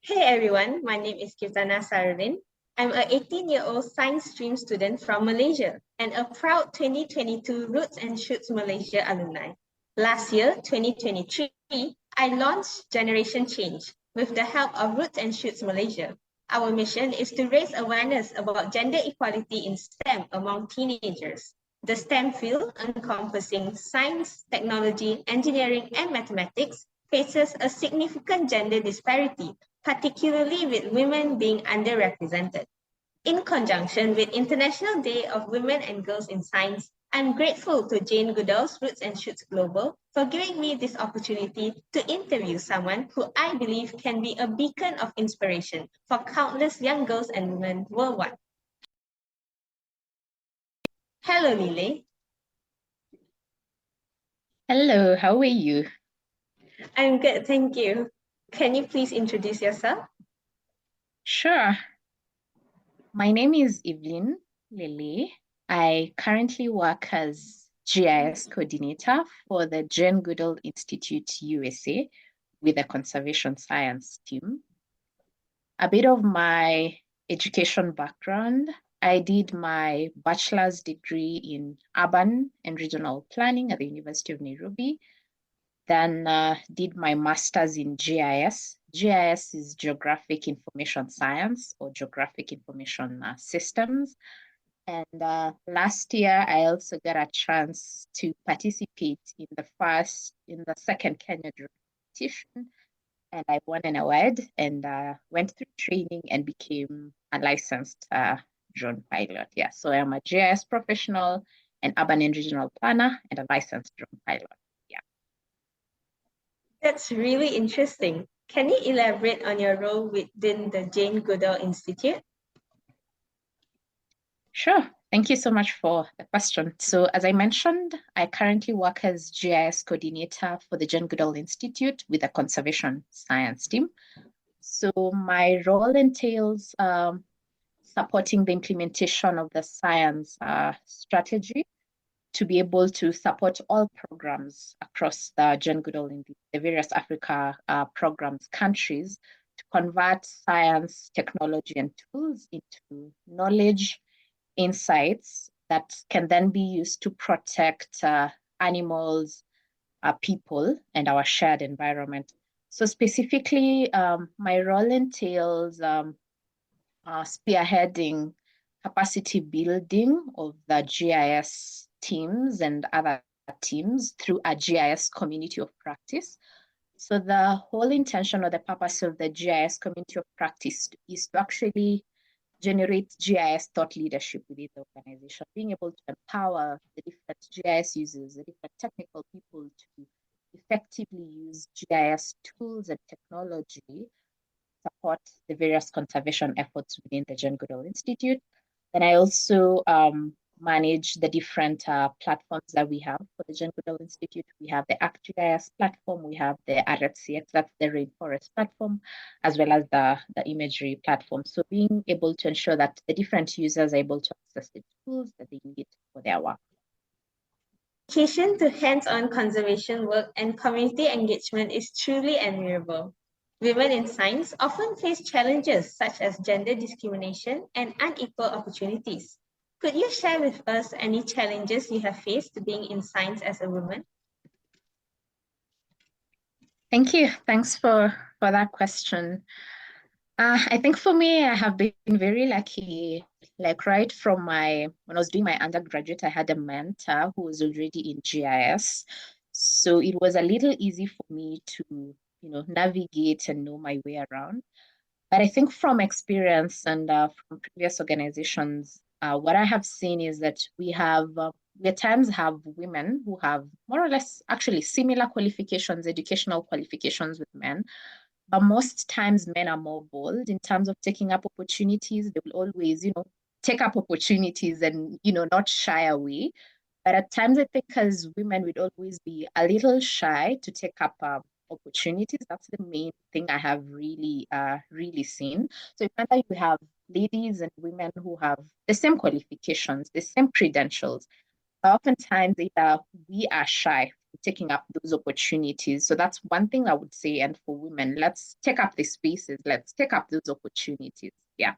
Hey everyone, my name is Kirtana Saralin. I'm a 18-year-old science stream student from Malaysia and a proud 2022 Roots and Shoots Malaysia alumni. Last year, 2023, I launched Generation Change with the help of Roots and Shoots Malaysia. Our mission is to raise awareness about gender equality in STEM among teenagers. The STEM field, encompassing science, technology, engineering, and mathematics, faces a significant gender disparity, particularly with women being underrepresented. In conjunction with International Day of Women and Girls in Science, I'm grateful to Jane Goodall's Roots and Shoots Global for giving me this opportunity to interview someone who I believe can be a beacon of inspiration for countless young girls and women worldwide. Hello, Lelei. Hello, how are you? I'm good, thank you. Can you please introduce yourself? Sure. My name is Everlyne Lelei. I currently work as GIS coordinator for the Jane Goodall Institute USA with the conservation science team. A bit of my education background, I did my bachelor's degree in urban and regional planning at the University of Nairobi. Then did my master's in GIS. GIS is Geographic Information Science or Geographic Information Systems. And last year, I also got a chance to participate in the second Kenya drone competition. And I won an award and went through training and became a licensed drone pilot. Yeah, so I'm a GIS professional, an urban and regional planner, and a licensed drone pilot. That's really interesting. Can you elaborate on your role within the Jane Goodall Institute? Sure. Thank you so much for the question. So as I mentioned, I currently work as GIS coordinator for the Jane Goodall Institute with the conservation science team. So my role entails supporting the implementation of the science strategy to be able to support all programs across the Jane Goodall in the various Africa programs countries to convert science, technology, and tools into knowledge, insights that can then be used to protect animals, people, and our shared environment. So specifically, my role entails spearheading capacity building of the GIS teams and other teams through a GIS community of practice. So the whole intention or the purpose of the GIS community of practice is to actually generate GIS thought leadership within the organization, being able to empower the different GIS users, the different technical people to effectively use GIS tools and technology support the various conservation efforts within the Jane Goodall Institute. Then I also manage the different platforms that we have for the Jane Goodall Institute. We have the ArcGIS platform, we have the RFCX, that's the rainforest platform, as well as the imagery platform. So being able to ensure that the different users are able to access the tools that they need for their work. Dedication to hands-on conservation work and community engagement is truly admirable. Women in science often face challenges such as gender discrimination and unequal opportunities. Could you share with us any challenges you have faced being in science as a woman? Thank you. Thanks for that question. I think for me, I have been very lucky. Like right from when I was doing my undergraduate, I had a mentor who was already in GIS. So it was a little easy for me to, navigate and know my way around. But I think from experience and from previous organizations, what I have seen is that we at times have women who have more or less actually similar qualifications, educational qualifications with men. But most times men are more bold in terms of taking up opportunities. They will always, take up opportunities and, not shy away. But at times I think as women, we'd always be a little shy to take up opportunities. That's the main thing I have really seen. So whether you have ladies and women who have the same qualifications, the same credentials, oftentimes either we are shy taking up those opportunities. So that's one thing I would say. And for women, let's take up the spaces, let's take up those opportunities. Yeah.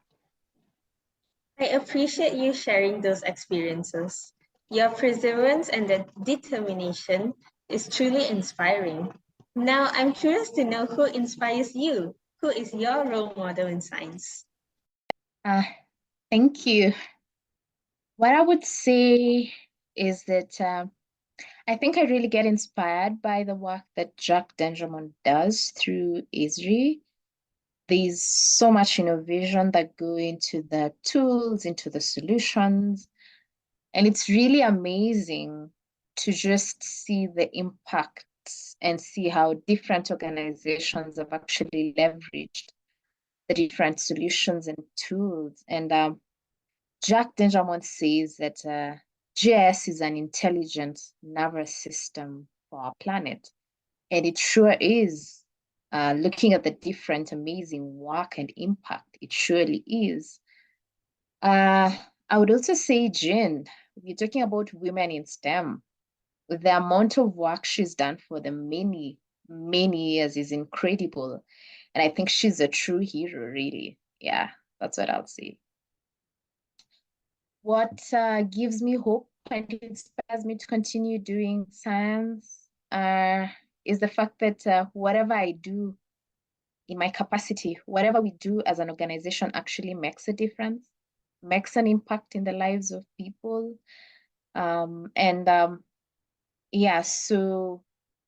I appreciate you sharing those experiences. Your perseverance and the determination is truly inspiring. Now, I'm curious to know who inspires you. Who is your role model in science? Thank you. What I would say is that I think I really get inspired by the work that Jack Dengermont does through Esri. There's so much innovation that go into the tools, into the solutions, and it's really amazing to just see the impact and see how different organizations have actually leveraged the different solutions and tools. And Jack Dengermont says that GIS is an intelligent nervous system for our planet. And it sure is. Looking at the different amazing work and impact, it surely is. I would also say, Jen, we're talking about women in STEM. The amount of work she's done for the many, many years is incredible. And I think she's a true hero, really. Yeah, that's what I'll say. What gives me hope and inspires me to continue doing science is the fact that whatever I do in my capacity, whatever we do as an organization actually makes a difference, makes an impact in the lives of people. Yeah, so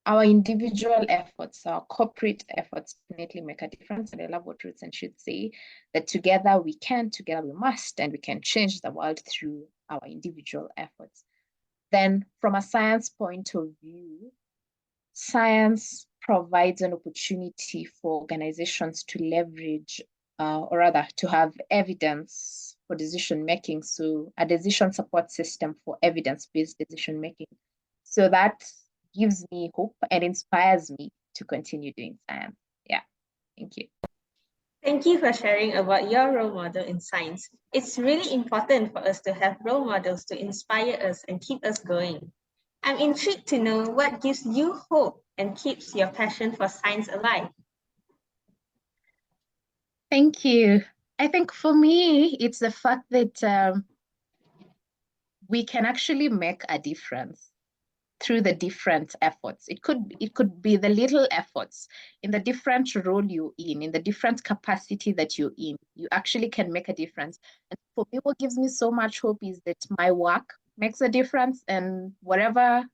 our individual efforts, our corporate efforts definitely make a difference. And I love what Roots and should say, that together we can, together we must, and we can change the world through our individual efforts. Then from a science point of view, science provides an opportunity for organizations to leverage, or rather to have evidence for decision making. So a decision support system for evidence-based decision making. So that gives me hope and inspires me to continue doing science. Yeah, thank you. Thank you for sharing about your role model in science. It's really important for us to have role models to inspire us and keep us going. I'm intrigued to know what gives you hope and keeps your passion for science alive. Thank you. I think for me, it's the fact that we can actually make a difference through the different efforts. It could be the little efforts in the different role you're in the different capacity that you're in. You actually can make a difference. And for me, what gives me so much hope is that my work makes a difference, and whatever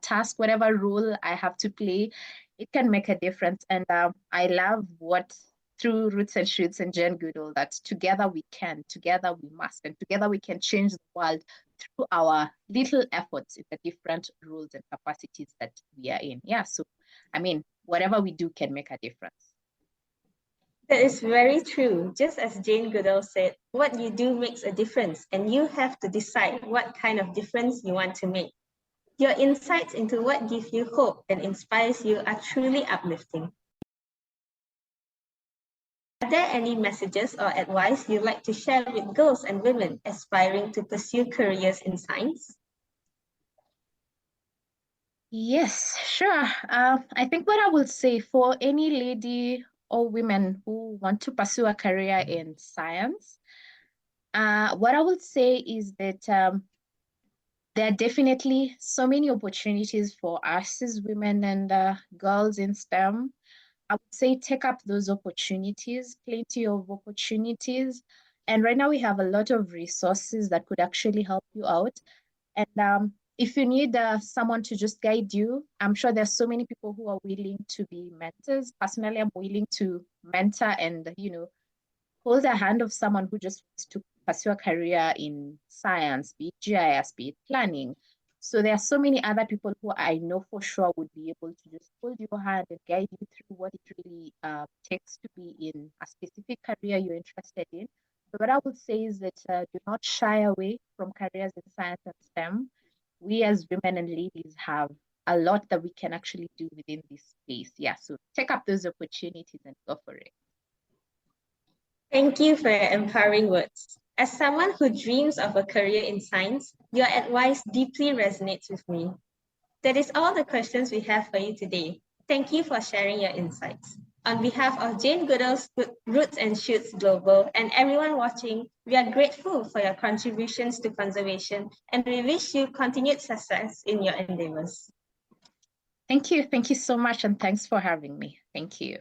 task, whatever role I have to play, it can make a difference. And I love what through Roots and Shoots and Jen Goodall, that together we can, together we must, and together we can change the world through our little efforts in the different roles and capacities that we are in. Yeah, so I mean, whatever we do can make a difference. That is very true. Just as Jane Goodall said, what you do makes a difference, and you have to decide what kind of difference you want to make. Your insights into what gives you hope and inspires you are truly uplifting. Are there any messages or advice you'd like to share with girls and women aspiring to pursue careers in science? Yes, sure. I think what I will say for any lady or women who want to pursue a career in science, what I would say is that there are definitely so many opportunities for us as women and girls in STEM. I would say take up those opportunities, plenty of opportunities. And right now we have a lot of resources that could actually help you out. And if you need someone to just guide you, I'm sure there's so many people who are willing to be mentors. Personally, I'm willing to mentor and, hold the hand of someone who just wants to pursue a career in science, be it GIS, be it planning. So there are so many other people who I know for sure would be able to just hold your hand and guide you through what it really takes to be in a specific career you're interested in. So what I would say is that do not shy away from careers in science and STEM. We as women and ladies have a lot that we can actually do within this space. Yeah, so take up those opportunities and go for it. Thank you for your empowering words. As someone who dreams of a career in science, your advice deeply resonates with me. That is all the questions we have for you today. Thank you for sharing your insights. On behalf of Jane Goodall's Roots and Shoots Global and everyone watching, we are grateful for your contributions to conservation and we wish you continued success in your endeavors. Thank you. Thank you so much. And thanks for having me. Thank you.